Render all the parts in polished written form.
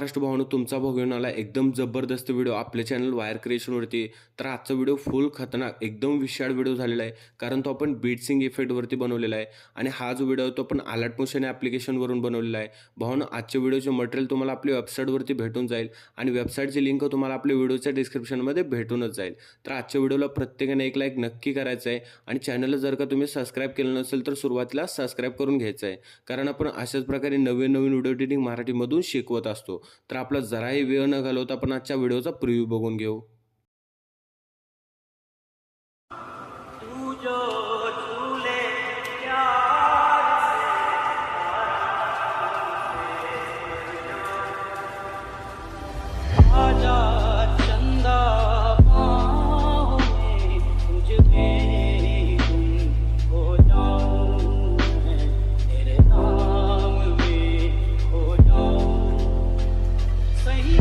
महाराष्ट्र भावानो, तुमचा भाऊ घेऊन आला एकदम जबरदस्त व्हिडिओ आपल्या चॅनल वायर क्रिएशनवरती. तर आजचा व्हिडिओ फुल खतरनाक एकदम विशाळ व्हिडिओ झालेला आहे, कारण तो आपण बीटसिंग इफेक्टवरती बनवलेला आहे. आणि हा जो व्हिडिओ तो आपण अलर्ट मोशन ॲप्लिकेशनवरून बनवलेला आहे. भावानो, आजच्या व्हिडिओचे मटेरियल तुम्हाला आपल्या वेबसाईटवरती भेटून जाईल आणि वेबसाईटची लिंक तुम्हाला आपल्या व्हिडिओच्या डिस्क्रिप्शनमध्ये भेटूनच जाईल. तर आजच्या व्हिडिओला प्रत्येकाने एक लाईक नक्की करायचं आहे आणि चॅनलला जर का तुम्ही सबस्क्राईब केलं नसेल तर सुरुवातीला सबस्क्राईब करून घ्यायचं आहे, कारण आपण अशाच प्रकारे नवीन नवीन व्हिडिओ एडिटिंग मराठीमधून शिकवत असतो. तर आपला जराही वेळ न घालवता आपण आजच्या व्हिडिओचा प्रिव्ह्यू बघून घेऊ. तू जो झूले प्यार से आजा चंदा बाहों में तुझ में गुम हो जाऊं मैं तेरे नाम में हो जाऊं सही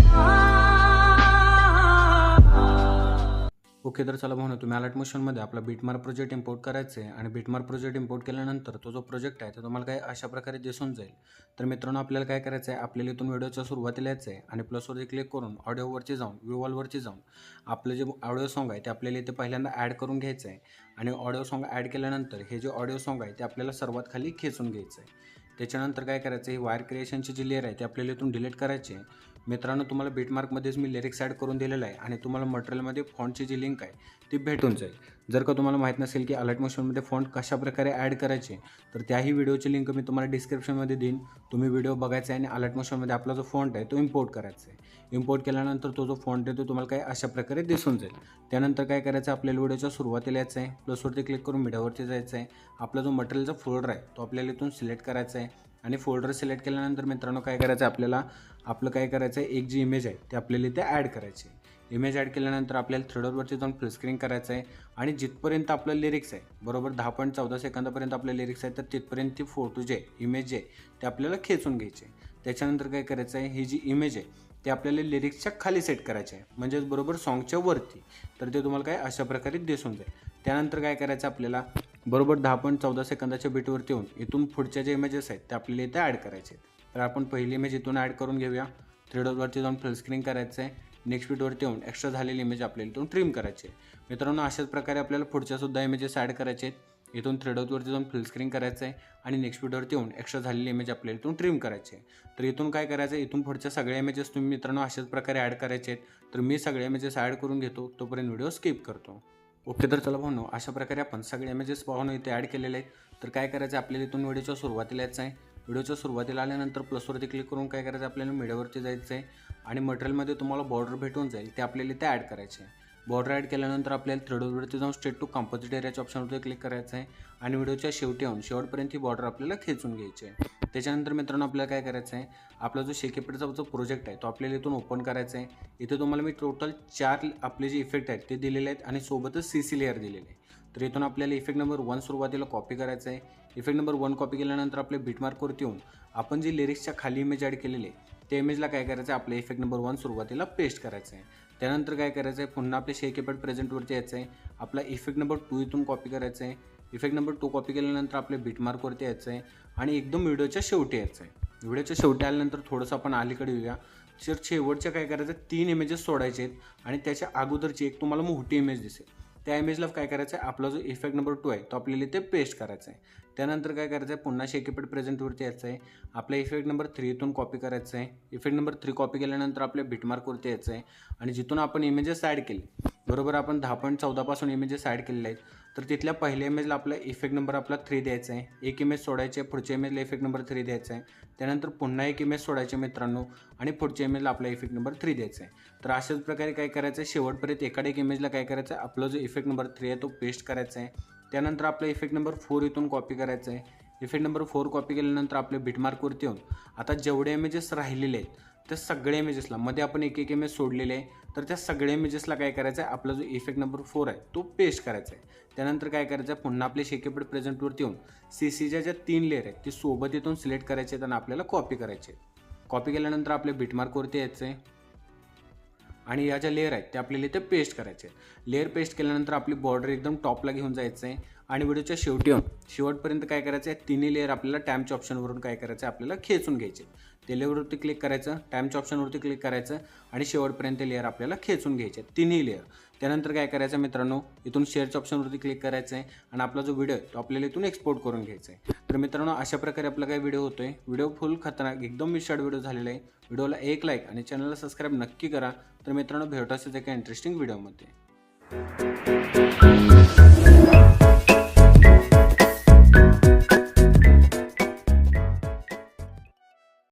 ओके, तर चला भाऊ तुम्ही अलर्ट मोशनमध्ये आपला बीटमार्क प्रोजेक्ट इम्पोर्ट करायचं आहे आणि बीटमार्क प्रोजेक्ट इम्पोर्ट केल्यानंतर तो जो प्रोजेक्ट आहे तो तुम्हाला काय अशा प्रकारे दिसून जाईल. तर मित्रांनो, आपल्याला काय करायचं आहे, आपल्याला इथून व्हिडिओच्या सुरुवातीला यायचं आहे आणि प्लसवरती क्लिक करून ऑडिओवरती जाऊन व्ह्यूवॉलवरती जाऊन आपलं जे ऑडिओ सॉन्ग आहे ते आपल्याला इथे पहिल्यांदा ॲड करून घ्यायचं आहे. आणि ऑडिओ सॉन्ग ॲड केल्यानंतर हे जे ऑडिओ सॉन्ग आहे ते आपल्याला सर्वात खाली खेचून घ्यायचं आहे. त्याच्यानंतर काय करायचं, ही वायर क्रिएशनची जी लेअर आहे ते आपल्याला इथून डिलीट करायची आहे. मित्रांनो, तुम्हाला बीटमार्कमध्येच मी लिरिक्स ॲड करून दिलेलं आहे आणि तुम्हाला मटेरियलमध्ये फॉन्टची जी लिंक आहे ती भेटून जाईल. जर का तुम्हाला माहीत नसेल की अलर्ट मोशनमध्ये फॉन्ट कशाप्रकारे ॲड करायचे, तर त्याही व्हिडिओची लिंक मी तुम्हाला डिस्क्रिप्शनमध्ये देईन. तुम्ही व्हिडिओ बघायचा आहे आणि अलर्ट मोशनमध्ये आपला जो फॉन्ट आहे तो इम्पोर्ट करायचा आहे. इम्पोर्ट केल्यानंतर तो जो फॉन्ट आहे तो तुम्हाला काय अशा प्रकारे दिसून जाईल. त्यानंतर काय करायचं, आपल्याला व्हिडिओच्या सुरुवातीला यायचं आहे, प्लसवरती क्लिक करून मीडियावरती जायचं आहे. आपला जो मटेरियलचा फोल्डर आहे तो आपल्याला इथून सिलेक्ट करायचा आहे आणि फोल्डर सिलेक्ट केल्यानंतर मित्रांनो काय करायचं, आपल्याला आपलं काय करायचं आहे, एक जी इमेज आहे ते आपल्याला इथे ॲड करायची आहे. इमेज ॲड केल्यानंतर आपल्याला थ्रेडरवरती जाऊन फुल स्क्रीन करायचं आहे आणि जिथपर्यंत आपलं लिरिक्स आहे बरोबर 10.14 सेकंदापर्यंत आपलं लिरिक्स आहे, तर तिथपर्यंत ती फोटो जे इमेज जे ते आपल्याला खेचून घ्यायचे. त्याच्यानंतर काय करायचं आहे, ही जी इमेज आहे ते आपल्याला लिरिक्सच्या खाली सेट करायचे आहे, म्हणजेच बरोबर सॉन्गच्या वरती. तर ते तुम्हाला काय अशा प्रकारे दिसून जाईल. त्यानंतर काय करायचं, आपल्याला बरोबर 10.14 सेकंदाच्या बीटवरती येऊन इथून पुढच्या जे इमेजेस आहेत ते आपल्याला इथे ॲड करायचे आहेत. तर आपण पहिली इमेज इथून ॲड करून घेऊया. थ्रेडरवरती जाऊन फुल स्क्रीन करायचं आहे. नेक्स्ट बीटवरती येऊन एक्स्ट्रा झालेली इमेज आपल्याला इथून ट्रिम करायची आहे. मित्रांनो, अशाच प्रकारे आपल्याला पुढच्यासुद्धा इमेजेस ॲड करायचे आहेत. इथून थ्रेडरवरती जाऊन फुल स्क्रीन करायचं आहे आणि नेक्स्ट बीटवरती येऊन एक्स्ट्रा झालेली इमेज आपल्याला इथून ट्रिम करायची आहे. तर इथून काय करायचं आहे, इथून पुढच्या सगळ्या इमेजेस तुम्ही मित्रांनो अशाच प्रकारे ॲड करायचे आहेत. तर मी सगळ्या इमेजेस ॲड करून घेतो, तोपर्यंत व्हिडिओ स्किप करतो. ओके, तर चला भाऊ अशा प्रकारे आपण सगळे इमेजेस पाहून इथे ॲड केलेले आहेत. तर काय करायचं, आपल्याला इथून व्हिडिओच्या सुरुवातीला यायचं आहे. व्हिडिओच्या सुरुवातीला आल्यानंतर प्लसवरती क्लिक करून काय करायचं, आपल्याला मीडियावरती जायचं आहे आणि मटेरियलमध्ये तुम्हाला बॉर्डर भेटून जाईल ते आपल्याला इथे ॲड करायचे आहे. बॉर्डर ॲड केल्यानंतर आपल्याला थ्रेडरवरती जाऊन स्ट्रेट टू कंपोजिट एरियाच्या ऑप्शनवरती क्लिक करायचं आहे आणि व्हिडिओच्या शेवटी येऊन शेवटपर्यंत ही बॉर्डर आपल्याला खेचून घ्यायची आहे. त्याच्यानंतर मित्रांनो, आपल्याला काय करायचं आहे, आपला जो शेकेपेडचा जो प्रोजेक्ट आहे तो आपल्याला इथून ओपन करायचा आहे. इथे तुम्हाला मी टोटल 4 आपले जे इफेक्ट आहेत ते दिलेले आहेत आणि सोबतच CC लेअर दिलेली आहे. तर इथून आपल्याला इफेक्ट नंबर 1 सुरुवातीला कॉपी करायचं आहे. इफेक्ट नंबर 1 कॉपी केल्यानंतर आपल्या बीटमार्कवरती येऊन आपण जे लिरिक्सच्या खाली इमेज ॲड केलेले त्या इमेजला काय करायचं आहे, आपल्या इफेक्ट नंबर 1 सुरुवातीला पेस्ट करायचं आहे. त्यानंतर काय करायचं आहे, पुन्हा आपल्या शेकेपेड प्रेझेंटवरती यायचं आहे. आपला इफेक्ट नंबर 2 इथून कॉपी करायचं आहे. इफेक्ट नंबर 2 कॉपी केल्यानंतर आपल्या बीटमार्कवरती यायचं आहे आणि एकदम व्हिडिओच्या शेवटी यायचं आहे. व्हिडिओच्या शेवटी आल्यानंतर थोडंसं आपण अलीकडे येऊया. तर शेवटच्या काय करायचं, 3 इमेजेस सोडायचे आहेत आणि त्याच्या अगोदरची एक तुम्हाला मोठी इमेज दिसेल, त्या इमेजला काय करायचं आहे, आपला जो इफेक्ट नंबर 2 आहे तो आपल्याला इथे पेस्ट करायचा आहे. त्यानंतर काय करायचं आहे, पुन्हा शेकेपेड प्रेझेंटवरती यायचं आहे. आपला इफेक्ट नंबर 3 इथून कॉपी करायचं आहे. इफेक्ट नंबर 3 कॉपी केल्यानंतर आपल्या बीटमार्कवरती यायचं आहे आणि जिथून आपण इमेजेस ॲड केले बरोबर आपण 10.14 पासून इमेजेस ॲड केलेले आहेत, तर तिथल्या पहिल्या इमेजला आपला इफेक्ट नंबर आपला 3 द्यायचा आहे. एक इमेज सोडायची आहे, पुढच्या इमेजला इफेक्ट नंबर 3 द्यायचा आहे. त्यानंतर पुन्हा एक इमेज सोडायची मित्रांनो आणि पुढच्या इमेजला आपला इफेक्ट नंबर 3 द्यायचा आहे. तर अशाच प्रकारे काय करायचं आहे, शेवटपर्यंत एखाद्या एक इमेजला काय करायचं आहे, आपला जो इफेक्ट नंबर 3 आहे तो पेस्ट करायचा आहे. त्यानंतर आपला इफेक्ट नंबर 4 इथून कॉपी करायचा आहे. इफेक्ट नंबर 4 कॉपी केल्यानंतर आपल्या बीटमार्कवरती येऊन आता जेवढे इमेजेस राहिलेले आहेत त्या सगळ्या इमेजेसला मध्ये आपण एक एक इमेज सोडलेले आहे, तर त्या सगळ्या इमेजेसला काय करायचं आहे, आपला जो इफेक्ट नंबर 4 आहे तो पेस्ट करायचा आहे. त्यानंतर काय करायचं आहे, पुन्हा आपले शेकेपेड प्रेझेंटवरती येऊन CCच्या ज्या 3 लेअर आहेत ती सोबत इथून सिलेक्ट करायचे आहेत आणि आपल्याला कॉपी करायचे आहेत. कॉपी केल्यानंतर आपल्या बीटमार्कवरती यायचं आहे आणि या ज्या लेअर आहेत ते आपल्याला इथे पेस्ट करायचे आहेत. लेअर पेस्ट केल्यानंतर आपली बॉर्डर एकदम टॉपला घेऊन जायचं आहे आणि व्हिडिओच्या शेवटपर्यंत काय करायचं आहे, तिन्ही लेअर आपल्याला टाईमच्या ऑप्शनवरून काय करायचं आहे, आपल्याला खेचून घ्यायचे. ते लेअरवरती क्लिक करायचं, टाईमच्या ऑप्शनवरती क्लिक करायचं आणि शेवटपर्यंत लेअर आपल्याला खेचून घ्यायचे तिन्ही लेअर. त्यानंतर काय करायचं मित्रांनो, इथून शेअरच्या ऑप्शनवरती क्लिक करायचं आहे आणि आपला जो व्हिडिओ आहे तो आपल्याला इथून एक्सपोर्ट करून घ्यायचा आहे. तर मित्रांनो अशा प्रकारे आपला काय व्हिडिओ होतोय. व्हिडिओ फुल खतरनाक एकदम विशाळ व्हिडिओ झालेला आहे. व्हिडिओला एक लाईक आणि चॅनलला सबस्क्राईब नक्की करा. तर मित्रांनो भेटू असेच एका इंटरेस्टिंग व्हिडिओमध्ये.